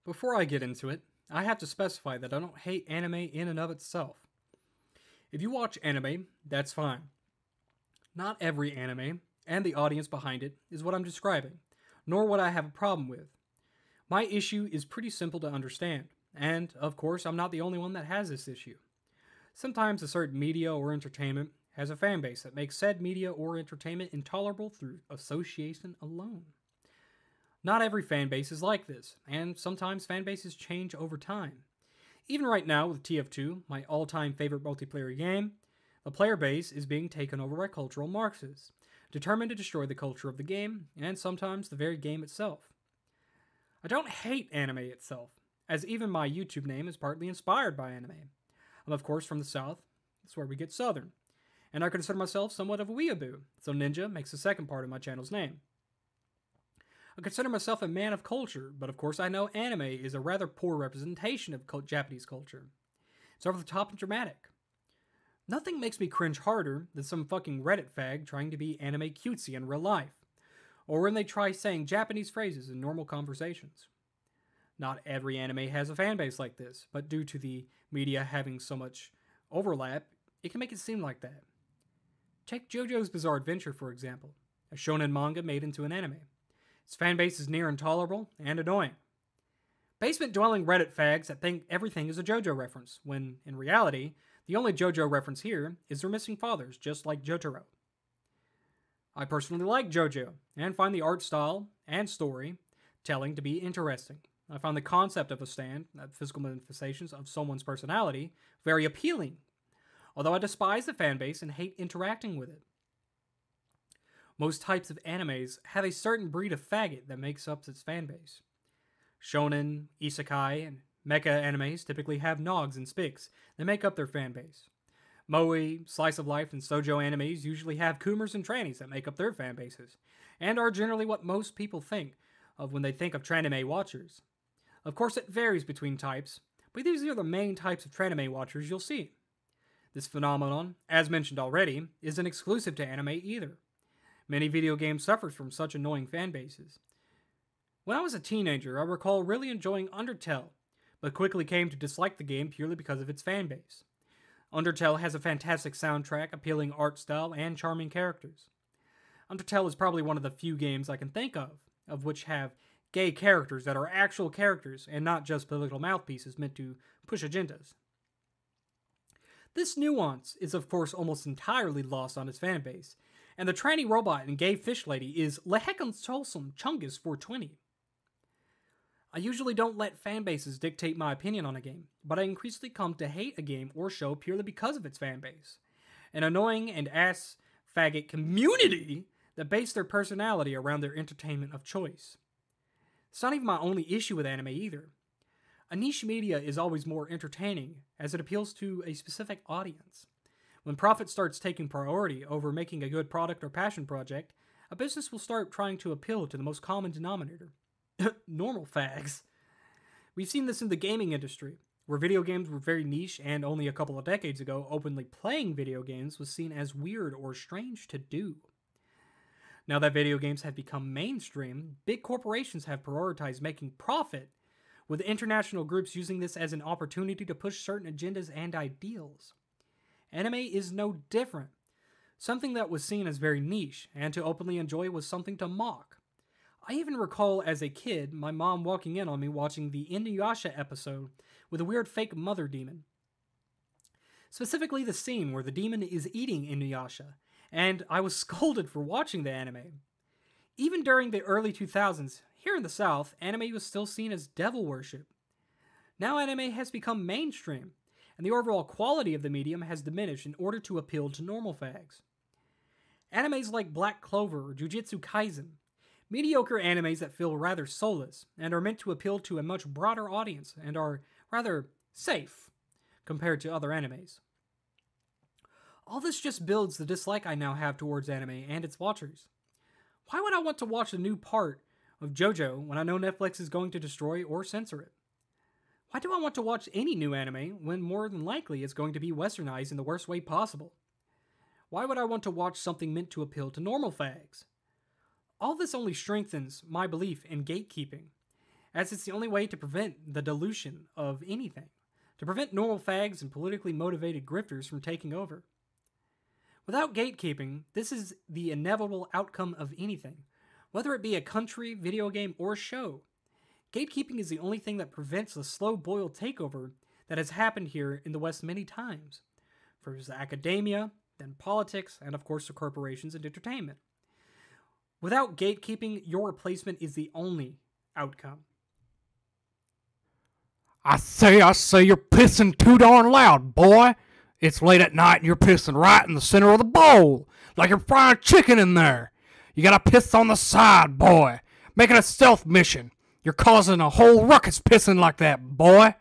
Before I get into it, I have to specify that I don't hate anime in and of itself. If you watch anime, that's fine. Not every anime, and the audience behind it, is what I'm describing, nor would I have a problem with. My issue is pretty simple to understand, and, of course, I'm not the only one that has this issue. Sometimes a certain media or entertainment has a fan base that makes said media or entertainment intolerable through association alone. Not every fan base is like this, and sometimes fan bases change over time. Even right now with TF2, my all-time favorite multiplayer game, the player base is being taken over by cultural Marxists, determined to destroy the culture of the game, and sometimes the very game itself. I don't hate anime itself, as even my YouTube name is partly inspired by anime. I'm of course from the South, that's where we get Southern, and I consider myself somewhat of a weeaboo, so Ninja makes the second part of my channel's name. I consider myself a man of culture, but of course I know anime is a rather poor representation of Japanese culture. It's over the top and dramatic. Nothing makes me cringe harder than some fucking Reddit fag trying to be anime cutesy in real life, or when they try saying Japanese phrases in normal conversations. Not every anime has a fanbase like this, but due to the media having so much overlap, it can make it seem like that. Take JoJo's Bizarre Adventure, for example, a shonen manga made into an anime. Its fanbase is near intolerable and annoying. Basement-dwelling Reddit fags that think everything is a JoJo reference, when, in reality, the only JoJo reference here is their missing fathers, just like Jotaro. I personally like JoJo, and find the art style and story telling to be interesting. I find the concept of a stand, physical manifestations of someone's personality, very appealing, although I despise the fanbase and hate interacting with it. Most types of animes have a certain breed of faggot that makes up its fanbase. Shonen, isekai, and mecha animes typically have nogs and spics that make up their fanbase. Moe, slice of life, and shoujo animes usually have coomers and trannies that make up their fanbases, and are generally what most people think of when they think of Tranime watchers. Of course, it varies between types, but these are the main types of Tranime watchers you'll see. This phenomenon, as mentioned already, isn't exclusive to anime either. Many video games suffer from such annoying fanbases. When I was a teenager, I recall really enjoying Undertale, but quickly came to dislike the game purely because of its fanbase. Undertale has a fantastic soundtrack, appealing art style, and charming characters. Undertale is probably one of the few games I can think of which have gay characters that are actual characters and not just political mouthpieces meant to push agendas. This nuance is of course almost entirely lost on its fanbase, and the tranny robot and gay fish lady is lehekans wholesome chungus 420. I usually don't let fanbases dictate my opinion on a game, but I increasingly come to hate a game or show purely because of its fanbase. An annoying and ass faggot community that base their personality around their entertainment of choice. It's not even my only issue with anime either. A niche media is always more entertaining as it appeals to a specific audience. When profit starts taking priority over making a good product or passion project, a business will start trying to appeal to the most common denominator. Normal fags. We've seen this in the gaming industry, where video games were very niche and only a couple of decades ago, openly playing video games was seen as weird or strange to do. Now that video games have become mainstream, big corporations have prioritized making profit, with international groups using this as an opportunity to push certain agendas and ideals. Anime is no different. Something that was seen as very niche, and to openly enjoy was something to mock. I even recall as a kid, my mom walking in on me watching the Inuyasha episode with a weird fake mother demon. Specifically the scene where the demon is eating Inuyasha, and I was scolded for watching the anime. Even during the early 2000s, here in the South, anime was still seen as devil worship. Now anime has become mainstream, and the overall quality of the medium has diminished in order to appeal to normal fags. Animes like Black Clover or Jujutsu Kaisen, mediocre animes that feel rather soulless and are meant to appeal to a much broader audience and are rather safe compared to other animes. All this just builds the dislike I now have towards anime and its watchers. Why would I want to watch a new part of JoJo when I know Netflix is going to destroy or censor it? Why do I want to watch any new anime when more than likely it's going to be westernized in the worst way possible? Why would I want to watch something meant to appeal to normal fags? All this only strengthens my belief in gatekeeping, as it's the only way to prevent the dilution of anything, to prevent normal fags and politically motivated grifters from taking over. Without gatekeeping, this is the inevitable outcome of anything, whether it be a country, video game, or show. Gatekeeping is the only thing that prevents the slow-boiled takeover that has happened here in the West many times. First academia, then politics, and of course the corporations and entertainment. Without gatekeeping, your replacement is the only outcome. I say, you're pissing too darn loud, boy. It's late at night and you're pissing right in the center of the bowl, like you're frying chicken in there. You gotta piss on the side, boy. Make it a stealth mission. You're causing a whole ruckus pissing like that, boy.